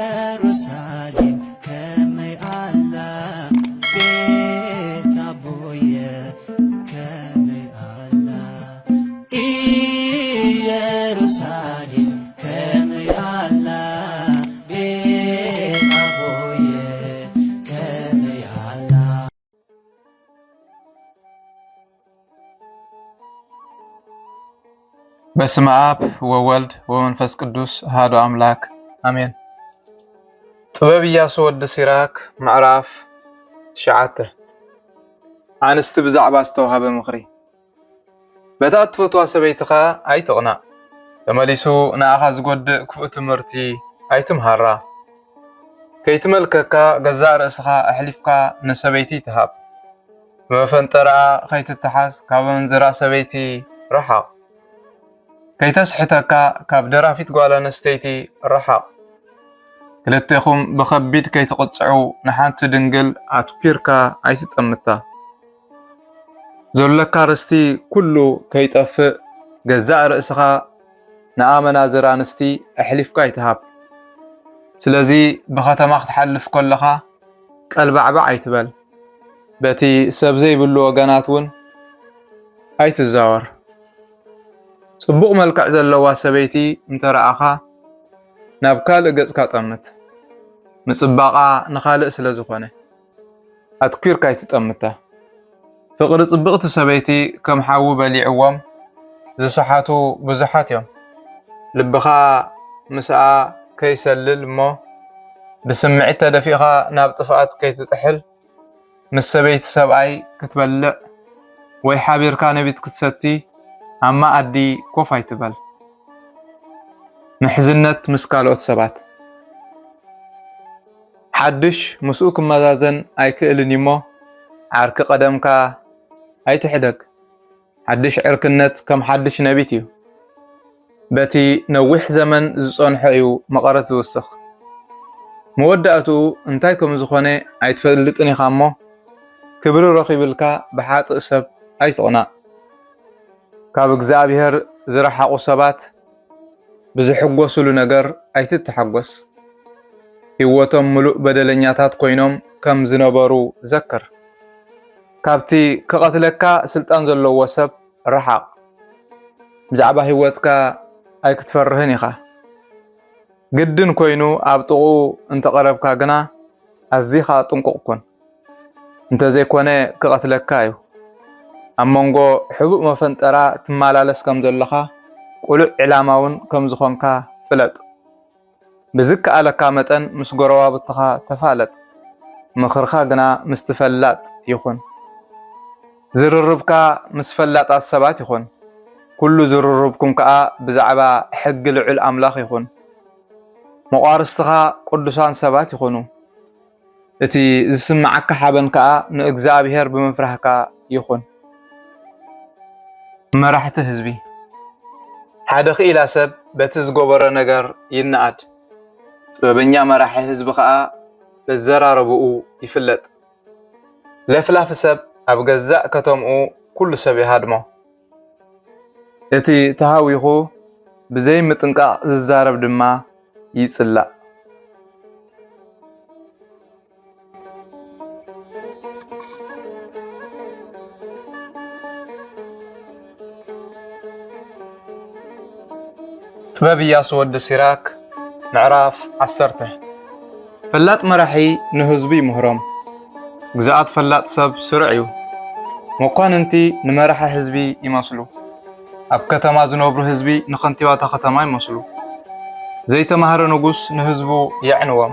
ኢየሩሳሌም ከመይ አላ ቤት አቦየ ከመይ አላ ኢየሩሳሌም ከመይ አላ ቤት አቦየ ከመይ አላ። በስመ አብ ወወልድ ወመንፈስ ቅዱስ አሐዱ አምላክ አሜን። ጥበብ ኢያሱ ወዲ ሲራክ ምዕራፍ 9 አንስቲ ብዛዕባ ዝተውሃበ ምኽሪ። በታ እትፈትዋ ሰበይትኻ ኣይትቕናእ፣ ተመሊሱ ንኣኻ ዝጐድእ ክፉእ ትምህርቲ ኣይትምሃራ። ከይትመልከካ ገዛእ ርእስኻ ኣሕሊፍካ ንሰበይቲ ትሃብ። ብመፈንጠርኣ ከይትተሓዝ ካብ መንዝራ ሰበይቲ ረሓቕ። ከይተስሕተካ ካብ ደራፊት ጓል ኣንስተይቲ ረሓቕ። ክልቲኹም ብኸቢድ ከይትቕፅዑ ንሓንቲ ድንግል ኣትኲርካ ኣይትጠምታ። ዘለካ ርስቲ ኩሉ ከይጠፍእ ገዛእ ርእስኻ ንኣመናዝር ኣንስቲ ኣሕሊፍካ ኣይትሃብ። ስለዚ ብኸተማ ክትሓልፍ ከለኻ ቀልባዕባዕ ኣይትበል። በቲ ሰብ ዘይብሉ ወገናት እውን ኣይትዛወር። ጽቡቕ መልክዕ ዘለዋ ሰበይቲ እንተረኣኻ ናብ ካልእ ገጽካ ጠምት። ምጽባቓ ንኻልእ ስለ ዝኾነ ኣትኲርካ ኣይትጠምታ። ፍቕሪ ጽብቕቲ ሰበይቲ ከም ሓዊ በሊዕዎም ዝሰሓቱ ብዙሓት እዮም። ልብኻ ምስኣ ከይሰልል እሞ ብስምዒት ተደፊእኻ ናብ ጥፍኣት ከይትጥሕል ምስ ሰበይቲ ሰብኣይ ክትበልዕ ወይ ሓቢርካ ነቢት ክትሰቲ ኣብ መኣዲ ኮፍ ኣይትበል። ምሕዝነት ምስ ካልኦት ሰባት ሓድሽ ምስኡ ክመዛዘን ኣይክእልን እሞ ዓርኪ ቀደምካ ኣይትሕደግ። ሓድሽ ዕርክነት ከም ሓድሽ ነቢት እዩ። በቲ ነዊሕ ዘመን ዝጸንሖ እዩ መቐረት ዝውስኽ። መወዳእትኡ እንታይ ከም ዝኾነ ኣይትፈልጥን ኢኻ እሞ ክብሪ ረኺብልካ ብሓጥእ ሰብ ኣይትቕናእ። ካብ እግዚኣብሔር ዝረሓቑ ሰባት ብዝሕጐስሉ ነገር ኣይትተሓጐስ። ህይወቶም ሙሉእ በደለኛታት ኮይኖም ከም ዝነበሩ ዘክር። ካብቲ ክቐትለካ ስልጣን ዘለዎ ሰብ ረሓቕ። ብዛዕባ ህይወትካ ኣይክትፈርህን ኢኻ። ግድን ኮይኑ ኣብ ጥቑኡ እንተቐረብካ ግና ኣዝኻ ጥንቁቕ ኩን። እንተዘይኮነ ክቐትለካ እዩ። ኣብ መንጎ ሕቡእ መፈንጠራ ትመላለስ ከም ዘለኻ ቁሉዕ ዕላማውን ከም ዝኾንካ ፍለጥ። ብዝከኣለካ መጠን ምስ ጎረባብትኻ ተፋለጥ። ምኽርኻ ግና ምስ ትፈላጥ ይኹን። ዝርርብካ ምስ ፈላጣት ሰባት ይኹን። ኩሉ ዝርርብኩም ከዓ ብዛዕባ ሕጊ ልዑል ኣምላኽ ይኹን። መቋርስትኻ ቅዱሳን ሰባት ይኹኑ። እቲ ዝስምዓካ ሓበን ከዓ ንእግዚኣብሔር ብምፍራህካ ይኹን። መራሕቲ ህዝቢ ሓደ ኽኢላ ሰብ በቲ ዝገበሮ ነገር ይነኣድ። ጥበበኛ መራሒ ህዝቢ ከዓ በዘራረብኡ ይፍለጥ። ለፍላፊ ሰብ ኣብ ገዛእ ከተምኡ ኩሉ ሰብ ይሃድሞ። እቲ ተሃዊኹ ብዘይ ምጥንቃቕ ዝዛረብ ድማ ይጽላእ። ጥበብ ኢያሱ ወዲ ሲራክ ምዕራፍ 10 ፈላጥ መራሒ ንህዝቢ ይምህሮም። ግዛኣት ፈላጥ ሰብ ስሩዕ እዩ። መኳንንቲ ንመራሒ ህዝቢ ይመስሉ። ኣብ ከተማ ዝነብሩ ህዝቢ ንኸንቲባታ ከተማ ይመስሉ። ዘይተማህረ ንጉስ ንህዝቡ የዕንዎም።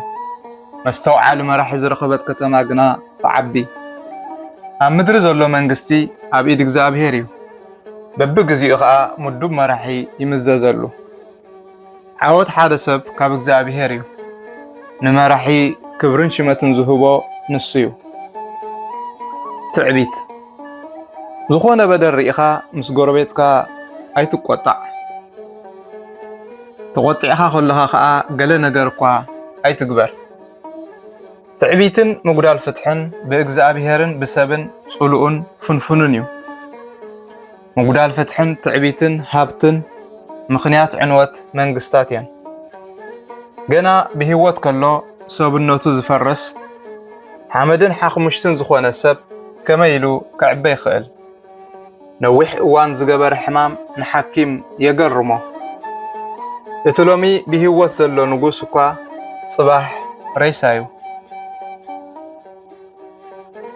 መስተውዓሊ መራሒ ዝረኸበት ከተማ ግና ተዓቢ። ኣብ ምድሪ ዘሎ መንግስቲ ኣብ ኢድ እግዚኣብሔር እዩ። በቢግዚኡ ከዓ ምዱብ መራሒ ይምዘዘሉ። ዓወት ሓደ ሰብ ካብ እግዚኣብሔር እዩ። ንመራሒ ክብርን ሽመትን ዝህቦ ንሱ እዩ። ትዕቢት ዝኾነ በደል ርኢኻ ምስ ጎረቤትካ ኣይትቆጣዕ። ተቆጢዕኻ ከለኻ ከዓ ገለ ነገር እኳ ኣይትግበር። ትዕቢትን ምጉዳል ፍትሕን ብእግዚኣብሔርን ብሰብን ጽሉኡን ፍንፍኑን እዩ። ምጉዳል ፍትሕን ትዕቢትን ሃብትን ምኽንያት ዕንወት መንግስታት እየን። ገና ብህይወት ከሎ ሰብነቱ ዝፈርስ ሓመድን ሓኽሙሽትን ዝኾነ ሰብ ከመይ ኢሉ ክዕበ ይኽእል? ነዊሕ እዋን ዝገበረ ሕማም ንሓኪም የገርሞ። እቲ ሎሚ ብህይወት ዘሎ ንጉስ እኳ ጽባሕ ሬሳ እዩ።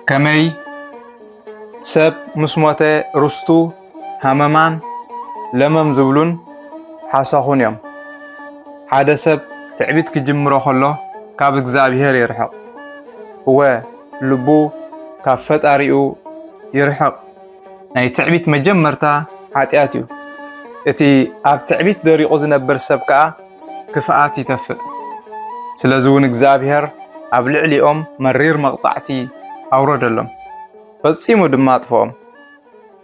ከመይ ሰብ ምስ ሞተ ርስቱ ሃመማን ለመም ዝብሉን ሓሳኹን እዮም። ሓደ ሰብ ትዕቢት ክጅምሮ ከሎ ካብ እግዚኣብሔር ይርሕቕ እወ ልቡ ካብ ፈጣሪኡ ይርሕቕ። ናይ ትዕቢት መጀመርታ ኃጢአት እዩ። እቲ ኣብ ትዕቢት ደሪቑ ዝነብር ሰብ ከዓ ክፍኣት ይተፍእ። ስለዚ እውን እግዚኣብሔር ኣብ ልዕሊኦም መሪር መቕጻዕቲ ኣውረደሎም፣ ፈጺሙ ድማ ኣጥፍኦም።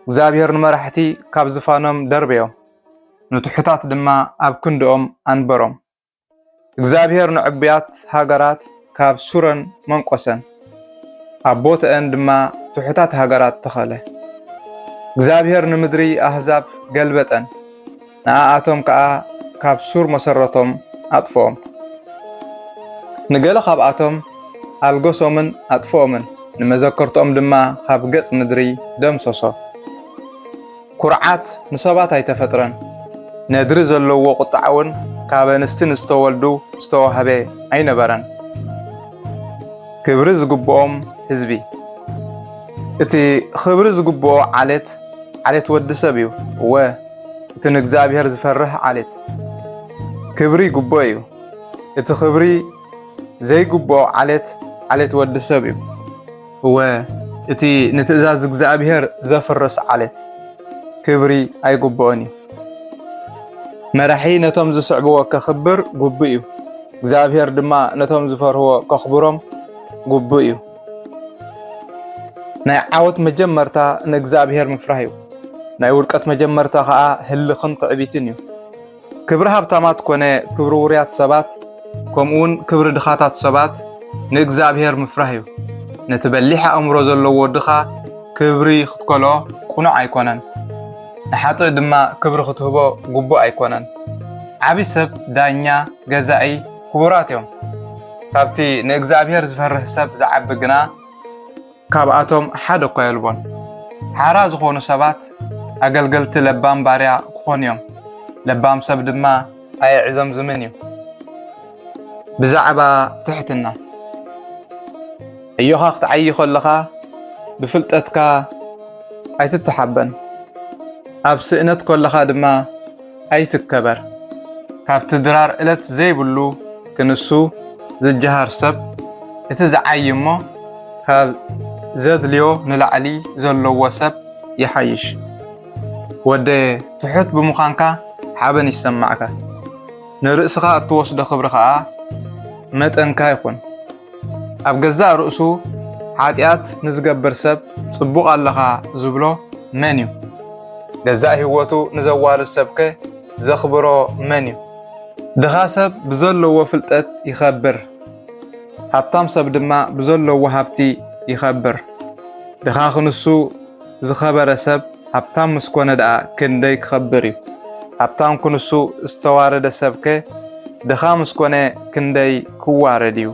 እግዚኣብሔር ንመራሕቲ ካብ ዝፋኖም ደርበዮም፣ ንትሑታት ድማ ኣብ ክንድኦም ኣንበሮም። እግዚኣብሔር ንዕቡያት ሃገራት ካብ ሱረን መንቆሰን፣ ኣብ ቦትአን ድማ ትሑታት ሃገራት ተኸለ። እግዚአብሔር ንምድሪ ኣህዛብ ገልበጠን፣ ንኣቶም ከዓ ካብ ሱር መሰረቶም ኣጥፍኦም። ንገለ ካብኣቶም ኣልጎሶምን ኣጥፍኦምን፣ ንመዘከርቶም ድማ ካብ ገጽ ምድሪ ደምሰሶ። ኩርዓት ንሰባት ኣይተፈጥረን፣ ነድሪ ዘለዎ ቁጣዕ እውን ካብ ኣንስቲ ንዝተወልዱ ዝተዋህበ ኣይነበረን። ክብሪ ዝግብኦም ህዝቢ፣ እቲ ክብሪ ዝግብኦ ዓለት ዓለት ወዲ ሰብ እዩ እወ እቲ ንእግዚአብሔር ዝፈርህ ዓለት ክብሪ ይግብኦ እዩ። እቲ ክብሪ ዘይግብኦ ዓለት ዓለት ወዲ ሰብ እዩ እወ እቲ ንትእዛዝ እግዚአብሔር ዘፍርስ ዓለት ክብሪ ኣይግብኦን እዩ። መራሒ ነቶም ዝስዕብዎ ከኽብር ጉቡእ እዩ፣ እግዚአብሔር ድማ ነቶም ዝፈርህዎ ከኽብሮም ጉቡእ እዩ። ናይ ዓወት መጀመርታ ንእግዚአብሔር ምፍራህ እዩ፣ ናይ ውድቀት መጀመርታ ከዓ ህልኽን ትዕቢትን እዩ። ክብሪ ሃብታማት ኮነ ክብሪ ውርያት ሰባት ከምኡውን ክብሪ ድኻታት ሰባት ንእግዚአብሔር ምፍራህ እዩ። ነቲ በሊሕ ኣእምሮ ዘለዎ ድኻ ክብሪ ክትከልኦ ቁኑዕ ኣይኮነን፣ ንሓጥእ ድማ ክብሪ ክትህቦ ጉቡእ ኣይኮነን። ዓብይ ሰብ፣ ዳኛ፣ ገዛኢ ክቡራት እዮም። ካብቲ ንእግዚአብሔር ዝፈርህ ሰብ ዝዓቢ ግና ካብኣቶም ሓደ እኳ የልቦን። ሓራ ዝኾኑ ሰባት ኣገልገልቲ ለባም ባርያ ክኾኑ እዮም፣ ለባም ሰብ ድማ ኣየዕዘም ዝምን እዩ። ብዛዕባ ትሕትና እዮኻ ክትዓይ ከለኻ ብፍልጠትካ ኣይትተሓበን፣ ኣብ ስእነት ከለኻ ድማ ኣይትከበር። ካብቲ ድራር ዕለት ዘይብሉ ክንሱ ዝጀሃር ሰብ እቲ ዝዓይ እሞ ካብ ዘድልዮ ንላዕሊ ዘለዎ ሰብ ይሓይሽ። ወደ ትሑት ብምዃንካ ሓበን ይሰማዕካ፣ ንርእስኻ እትወስዶ ክብሪ ከዓ መጠንካ ይኹን። ኣብ ገዛእ ርእሱ ሓጢአት ንዝገብር ሰብ ጽቡቕ ኣለኻ ዝብሎ መን እዩ? ገዛእ ህይወቱ ንዘዋርድ ሰብከ ዘኽብሮ መን እዩ? ድኻ ሰብ ብዘለዎ ፍልጠት ይኸብር፣ ሃብታም ሰብ ድማ ብዘለዎ ሃብቲ ይኸብር። ድኻ ክንሱ ዝኸበረ ሰብ ሃብታም ምስ ኮነ ደኣ ክንደይ ክኸብር እዩ። ሃብታም ክንሱ ዝተዋረደ ሰብከ ድኻ ምስ ኮነ ክንደይ ክዋረድ እዩ።